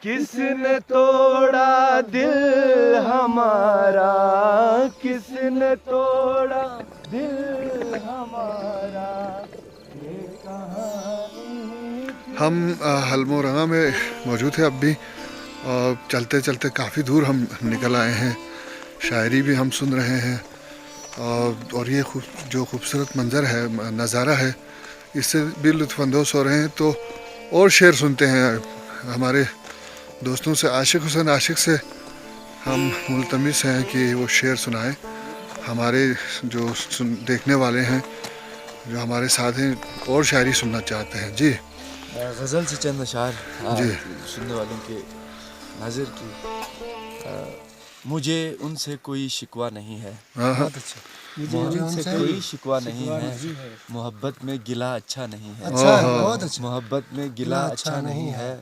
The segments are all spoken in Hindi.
किसने तोड़ा दिल हमारा, किसने तोड़ा दिल हमारा, ये कहानी। हम हल्मोरंगा में मौजूद है अब भी, और चलते चलते काफ़ी दूर हम निकल आए हैं। शायरी भी हम सुन रहे हैं, और ये जो खूबसूरत मंज़र है, नज़ारा है, इससे भी लुत्फ़अंदोज़ हो रहे हैं। तो और शेर सुनते हैं। हमारे दोस्तों से आशिक हुसैन आशिक से हम मुल्तमिस हैं कि वो शेर सुनाए। हमारे जो देखने वाले हैं, जो हमारे साथ हैं, और शायरी सुनना चाहते हैं। जी, गज़ल से चंद अशार जी सुनने वालों के नाज़िर की। मुझे उनसे कोई शिकवा नहीं है, बहुत अच्छा, मुझे उनसे कोई शिकवा नहीं है, मोहब्बत में गिला अच्छा नहीं है, अच्छा, बहुत अच्छा। मोहब्बत में गिला अच्छा नहीं है,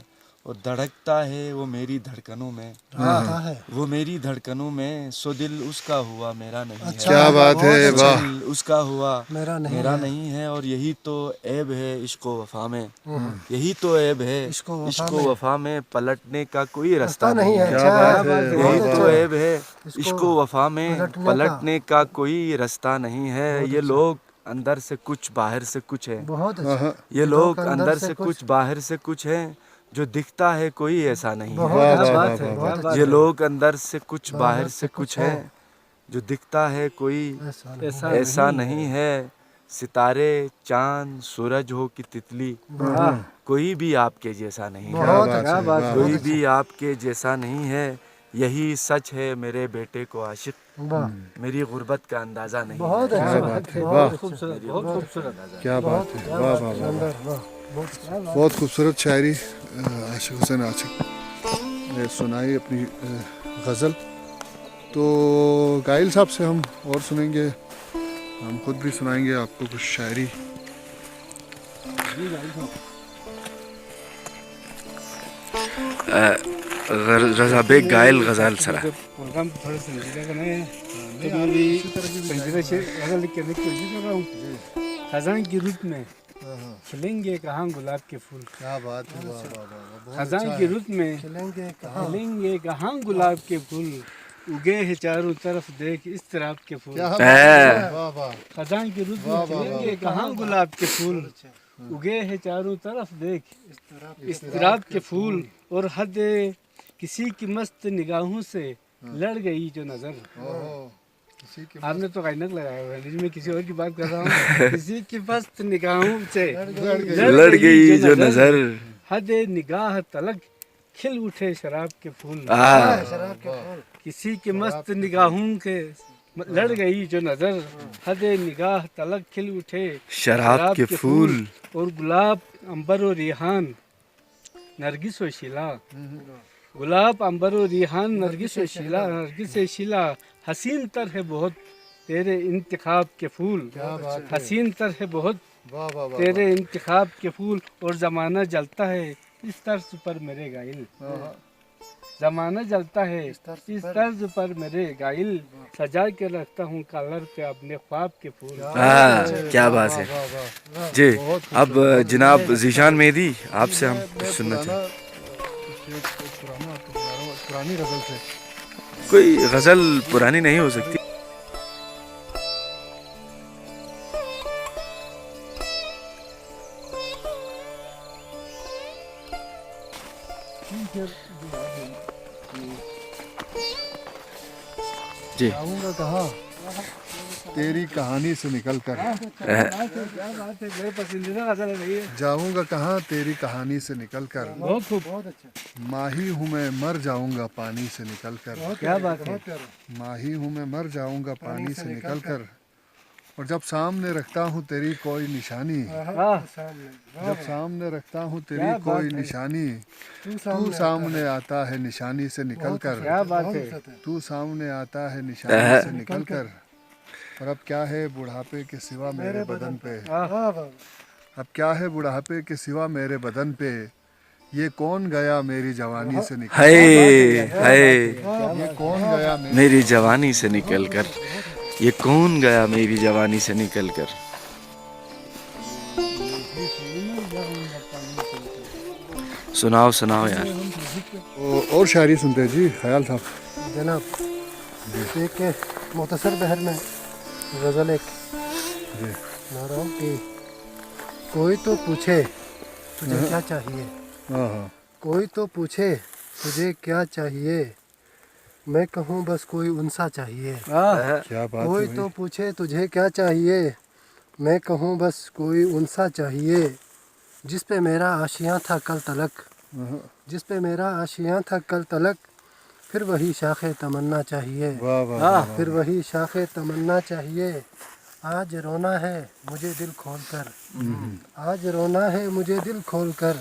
और धड़कता है वो मेरी धड़कनों में, वो मेरी धड़कनों में, सो दिल उसका हुआ मेरा नहीं है। क्या बात है, वाह। दिल उसका हुआ मेरा नहीं है, और यही तो ऐब है इश्क व वफा में, यही तो ऐब है इश्क व वफा में, पलटने का कोई रास्ता नहीं है। क्या बात है, यही वाह, तो वाह। ऐब है इश्क व वफा में, पलटने का कोई रास्ता नहीं है। ये लोग अंदर से कुछ बाहर से कुछ है, बहुत अच्छा। ये लोग अंदर से कुछ बाहर से कुछ है, जो दिखता है कोई ऐसा नहीं है। वाह, वाह, वाह, वाह। ये लोग अंदर से कुछ बाहर से कुछ है, जो दिखता है कोई ऐसा नहीं है। सितारे चांद सूरज हो कि तितली, कोई भी आपके जैसा नहीं है, क्या बात है, वाह, कोई भी आपके जैसा नहीं है। यही सच है मेरे बेटे को आशिक, मेरी गुर्बत का अंदाजा नहीं है। क्या बात है, वाह, बहुत खूबसूरत। क्या बात है, वाह, वाह, वाह। बहुत खूबसूरत शायरी आशिक हुसैन आशिक ने सुनाई अपनी गज़ल। तो गाइल साहब से हम और सुनेंगे, हम खुद भी सुनाएंगे आपको कुछ शायरी। रज़ा बेग गायल गज़ल सरा। प्रोग्राम थोड़े से तो मैं भी पंजरे से गज़ल लिख के रहा हूँ। खजान की रुत में खिलेंगे कहाँ गुलाब के फूल, क्या बात है, वाह, वाह, वाह। खजान की रुत में खिलेंगे कहाँ गुलाब के फूल, उगे हैं चारों तरफ देख इस तरह के फूल। वाह, वाह। खजान की रुत में खिलेंगे कहाँ गुलाब के फूल, उगे हैं चारों तरफ देख इस तरह के फूल, और हद किसी की मस्त निगाहों से लड़ गई जो नजर। आपने तो ऐनक लगाया हुआ है, मैं किसी और की बात कर रहा हूँ। किसी की मस्त निगाहों से लड़ गई जो नजर, हद निगाह तलक खिल उठे शराब के फूल। किसी की मस्त निगाहों के लड़ गई जो नजर, हद निगाह तलक खिल उठे शराब के फूल, और गुलाब अंबर और रिहान नरगिस व शीला, गुलाब अंबर और रिहान नरगिस व शीला, नरगिस व शीला, हसीन तर है बहुत तेरे इंतखाब के फूल, हसीन तर है बहुत तेरे इंतखाब के फूल, और ज़माना जलता है इस तर्ज पर मेरे गाइल, ज़माना जलता है इस तर्ज पर मेरे गाइल, सजा के रखता हूँ कॉलर पे अपने ख्वाब के फूल। क्या बात है जी। अब जनाब ज़ीशान मेहदी आपसे हम कुछ सुनना चाहें। पुरानी गज़ल से कोई गज़ल पुरानी नहीं हो सकती। जी, जाऊंगा कहाँ तेरी कहानी से निकल कर, मेरे पसंदीदा गज़ल है भैया। जाऊंगा कहाँ तेरी कहानी से निकल कर, बहुत खूब। माही हूँ मैं मर जाऊंगा पानी से निकल कर, क्या बात है। माही हूँ मैं मर जाऊंगा पानी से निकल कर, और जब सामने रखता हूँ तेरी कोई निशानी, जब सामने रखता हूँ तेरी कोई निशानी, तू सामने आता है निशानी से निकल कर, क्या बात है। तू सामने आता है निशानी से निकल कर, और अब क्या है बुढ़ापे के सिवा मेरे बदन पे, अब क्या है बुढ़ापे के सिवा मेरे बदन पे, ये कौन गया मेरी जवानी से निकल कर, ये कौन गया मेरी जवानी से निकल कर, ये कौन गया मेरी जवानी से निकल कर। सुनाओ सुनाओ यार। और शायरी सुनते हैं जी ख्याल साहब। जनाब एक मुख्तसर बहर में गज़ल एक जी गा रहा हूँ कि कोई तो पूछे तुझे क्या चाहिए, हाँ हाँ कोई तो पूछे तुझे क्या चाहिए, मैं कहूँ बस कोई उनसा चाहिए। क्या बात कोई है तो पूछे तुझे क्या चाहिए, मैं कहूँ बस कोई उनसा चाहिए, जिस पे मेरा आशियाँ था कल तलक, भाई। जिस पे मेरा आशियाँ था कल तलक, फिर वही शाखे तमन्ना चाहिए, वाह वाह वाह फिर वही शाखे तमन्ना चाहिए। आज रोना है मुझे दिल खोल कर, आज रोना है मुझे दिल खोल कर,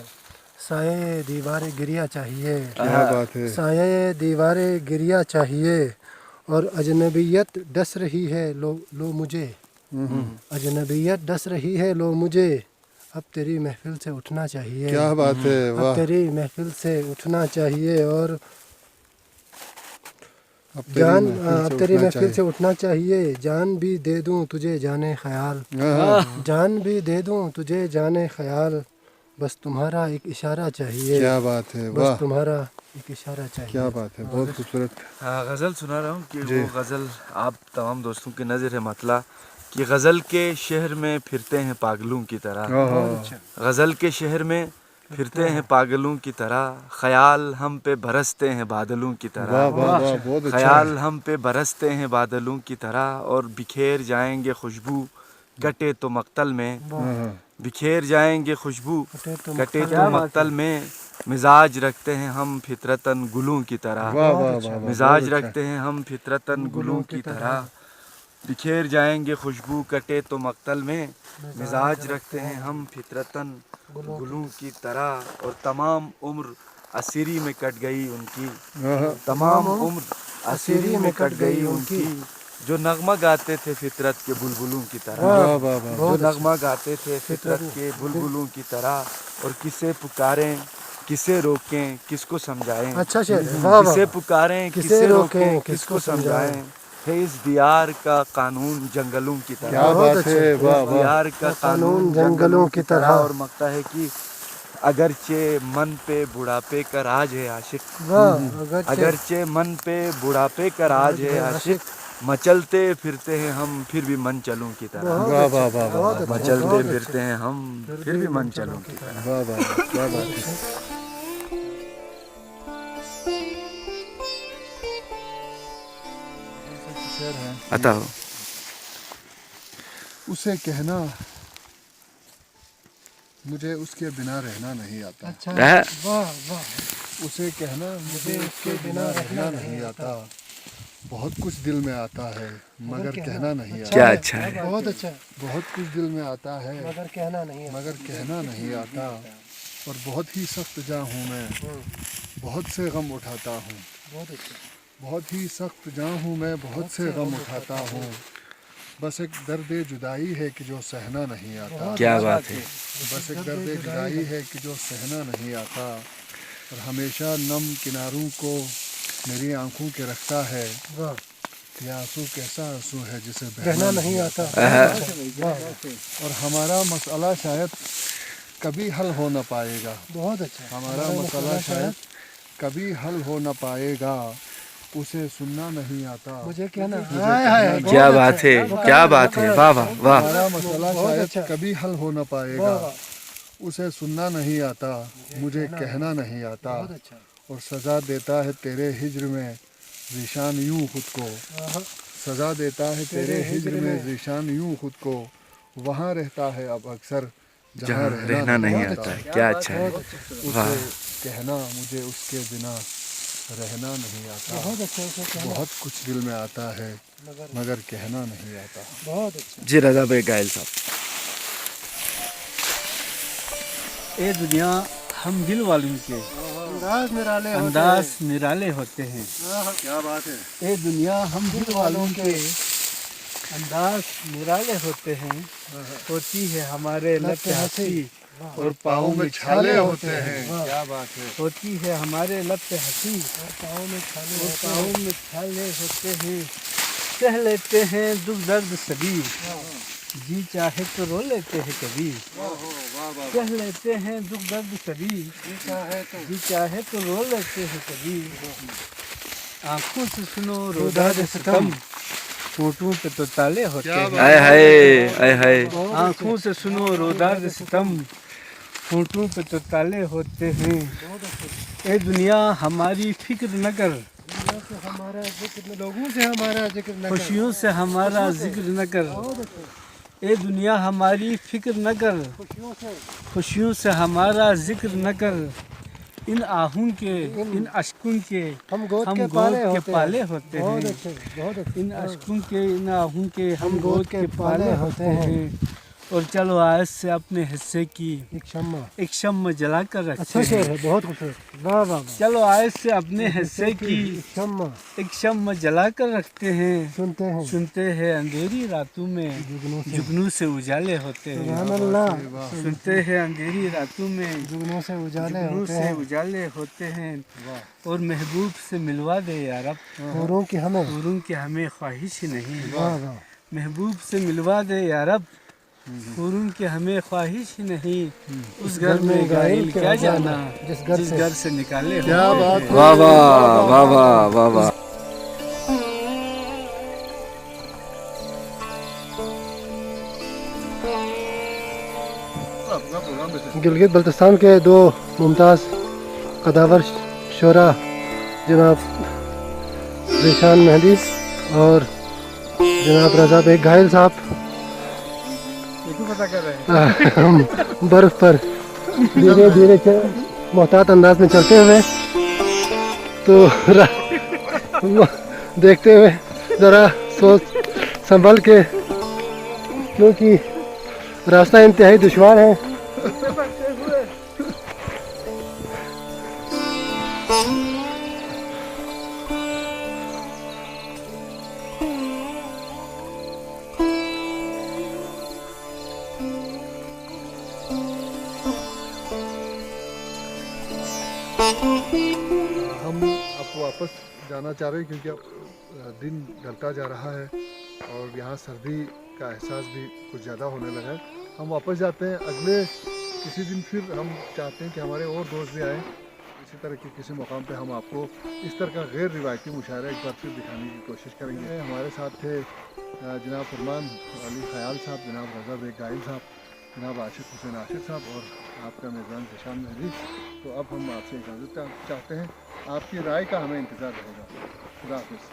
साये दीवारे गिरिया चाहिए, क्या बात है। साये दीवारे गिरिया चाहिए। और अजनबियत डस रही है लो मुझे, अजनबियत डस रही है लो मुझे, अब तेरी महफिल से उठना चाहिए, क्या बात है अब वाह। तेरी महफिल से उठना चाहिए। और अब जान महफिल अब से तेरी उठना महफिल चाहिए। से उठना चाहिए, जान भी दे दूं तुझे जाने ख्याल, हाँ, जान भी दे दूं तुझे जाने ख्याल, बस तुम्हारा एक इशारा चाहिए, क्या बात है बस वाह। तुम्हारा एक इशारा चाहिए। क्या बात है बहुत खूबसूरत। हाँ गज़ल सुना रहा हूँ कि जी। वो गज़ल आप तमाम दोस्तों की नज़र है मतला कि गज़ल के शहर में फिरते हैं पागलों की तरह, हाँ गज़ल के शहर में फिरते हैं पागलों की तरह, ख्याल हम पे बरसते हैं बादलों की वाह तरह, वाह वाह बहुत अच्छा ख्याल है। हम पे बरसते हैं बादलों की तरह, और बिखेर जाएंगे खुशबू कटे तो मक्तल में, हाँ हाँ बिखेर जाएंगे खुशबू कटे तो कटे मक्तल तो में। मक्तल में, मिजाज रखते हैं हम फितरतन गुलों की तरह, वाह वाह वाह वाह मिजाज बहुत अच्छा। रखते हैं हम फितरतन गुलों की तरह, बिखेर जाएंगे खुशबू कटे तो मक्तल में, मिजाज रखते हैं हम फितरतन गुलों की तरह। और तमाम उम्र असीरी में कट गई उनकी, हाँ हाँ तमाम उम्र असीरी में कट गई उनकी, जो नगमा गाते थे फितरत के बुलबुलों की तरह, वाह वाह वाह जो नगमा गाते थे फितरत के बुलबुलों की तरह। और किसे पुकारें किसे रोकें किसको समझाएं, अच्छा शेर, वाह वाह। किसे पुकारें किसे किसे रोकें, रोकें किसको किसको समझाएं, है इस दियार का कानून जंगलों की तरह, क्या बात है वाह वाह। दियार का कानून जंगलों की तरह। और मकता है कि अगरचे मन पे बुढ़ापे का राज है आशिक, वाह, अगरचे मन पे बुढ़ापे का राज है आशिक, मचलते फिरते हैं हम फिर भी मन चलों की तरह, वाह वाह वाह वाह मचलते फिरते हैं हम फिर भी मन चलों की तरह। वाह वाह वाह, क्या बात है। आता हो उसे कहना मुझे उसके बिना रहना नहीं आता, अच्छा है? वाह वाह। उसे कहना मुझे उसके बिना रहना नहीं आता, बहुत कुछ दिल में आता है मगर कहना नहीं आता, क्या अच्छा है, बहुत अच्छा, बहुत कुछ दिल में आता है मगर कहना नहीं है। मगर कहना नहीं आता, और बहुत ही सख्त जा हूँ मैं, बहुत से गम उठाता हूँ, बहुत अच्छा, बहुत ही सख्त जा हूँ मैं, बहुत से गम उठाता हूँ, बस एक दर्द जुदाई है कि जो सहना नहीं आता, क्या बात है, बस एक दर्द जुदाई है कि जो सहना नहीं आता, और हमेशा नम किनारों को मेरी आंखों के रखता है, वाह, ये आंसू कैसा आंसू है जिसे रहना नहीं आता। वाह, और हमारा मसला शायद कभी हल हो न पाएगा, बहुत अच्छा, हमारा मसला शायद कभी हल हो न पाएगा, उसे सुनना नहीं आता, मुझे कहना, हाय हाय, क्या बात है, क्या बात है, वाह वाह वाह, हमारा मसला बहुत शायद अच्छा। कभी हल हो न पाएगा, उसे सुनना नहीं आता, मुझे कहना नहीं आता, बहुत अच्छा, और सज़ा देता है तेरे हिज्र में ज़ीशान यूं खुद को, सज़ा देता है तेरे हिज्र में ज़ीशान यूं खुद को, वहाँ रहता है अब अक्सर जहाँ रहना नहीं आता है, क्या अच्छा है, उसे कहना मुझे उसके बिना रहना नहीं आता, बहुत अच्छा, उसे कहना, बहुत कुछ दिल में आता है मगर कहना नहीं आता। बहुत अच्छा। जी रजा भाई गायल साहब। ये दुनिया हम दिल वालों के अंदाज निराले होते अंदाज निराले होते हैं, क्या बात है। ये दुनिया हम दिल वालों के अंदाज निराले होते हैं, होती है हमारे लब पे हंसी और पाँव में छाले होते हैं, क्या बात है। होती है हमारे लब पे हंसी और पाँव में छाले और होते पाँव में छाले होते हैं, सह लेते हैं दुख दर्द सभी, जी चाहे तो रो लेते हैं कभी, कह लेते हैं दुख दर्द कभी, जी चाहे तो रो लेते हैं कभी। आंखों से सुनो रो दर्द सितम, होठों पे तो ताले होते हैं। आय हाय आय हाय। आंखों से सुनो रो दर्द सितम, होठों पे तो ताले होते हैं। ए दुनिया हमारी फिक्र न कर, लोगों से हमारा जिक्र न कर, खुशियों से हमारा जिक्र न कर। ए दुनिया हमारी फिक्र न कर, खुशियों से हमारा जिक्र न कर। इन आहूं के इन अश्कों के हम गोद हम के गोद पाले के होते पाले होते हैं। बहुत हैं। अच्छे, बहुत अच्छे। इन अश्कों के इन आहूं के हम गोद के पाले पाले होते होते हैं। और चलो आज से अपने हिस्से की एक शम्मा जला कर रखते अच्छा शेर हैं। है, बहुत खूबसूरत। वाह वाह वाह। चलो आज से अपने हिस्से की शम्मा एक शम्मा जला कर रखते हैं। सुनते हैं अंधेरी रातों में जुगनू से उजाले होते हैं। सुभान अल्लाह। सुनते हैं अंधेरी रातों में जुगनू से उजाले जुगनू होते से हैं। उजाले होते हैं। और महबूब से मिलवा दे यार अब, हूरों की हमें, हूरों की हमें ख्वाहिश ही नहीं। वाह वाह। महबूब से मिलवा दे यार अब, हूरों की हमें ख्वाहिश ही नहीं। उस घर में गाइल क्या जाना, जिस घर से निकाले हो। क्या बात है। वाह वाह वाह वाह वाह वाह। अपना प्रोग्राम में गिलगित बल्तिस्तान के दो मुमताज़ कदावर शोरा जनाब ज़ीशान मेहदी और जनाब रज़ा बेग घायल साहब बर्फ़ पर धीरे धीरे मोहतात अंदाज में चलते हुए, तो देखते हुए ज़रा सोच संभल के, क्योंकि रास्ता इंतहाई दुश्वार है। हम आपको वापस जाना चाह रहे हैं क्योंकि अब दिन ढलता जा रहा है और यहाँ सर्दी का एहसास भी कुछ ज़्यादा होने लगा है। हम वापस जाते हैं। अगले किसी दिन फिर हम चाहते हैं कि हमारे और दोस्त भी आएँ। इसी तरह के किसी मुकाम पे हम आपको इस तरह का गैर रिवायती मुशायरा एक बार फिर दिखाने की कोशिश करेंगे। हमारे साथ थे जनाब फरमान अली ख़याल साहब, जनाब रज़ा बेग घायल साहब, जनाब आशिक हुसैन आशिक साहब और आपका मेज़बान ज़ीशान मेहदी। तो अब हम आपसे इजाज़त चाहते हैं। आपकी राय का हमें इंतज़ार रहेगा। खुदा हाफिज़।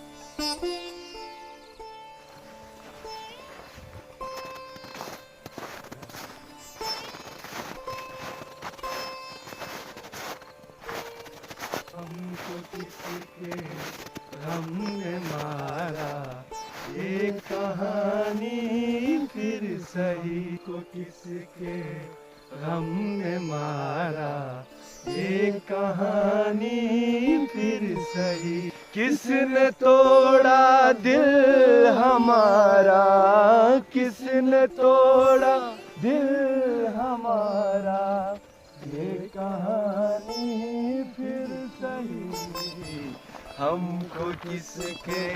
हमको किसके गम ने मारा, ये कहानी फिर सही। को किसके गम ने मारा, ये कहानी फिर सही। किसने तोड़ा दिल हमारा, किसने तोड़ा दिल हमारा, ये कहानी फिर सही। हमको किसके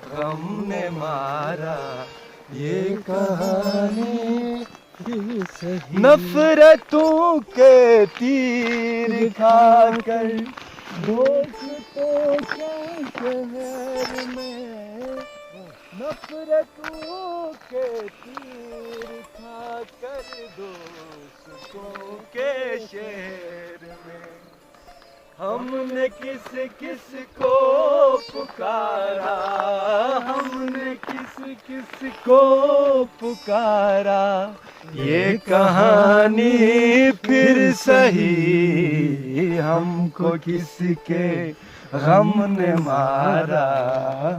गम ने मारा, ये कहानी फिर सही। नफरतों के तीर खाकर दोस्तों के शहर में, नफरतों के तीर खाकर दोस्तों के शहर में। हमने किस किस को पुकारा, हमने किस किस को पुकारा, ये कहानी फिर सही। हमको किसके गम ने मारा,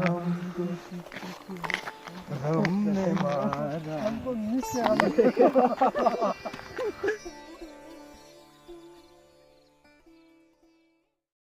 हमको किसके गम ने मारा। हमको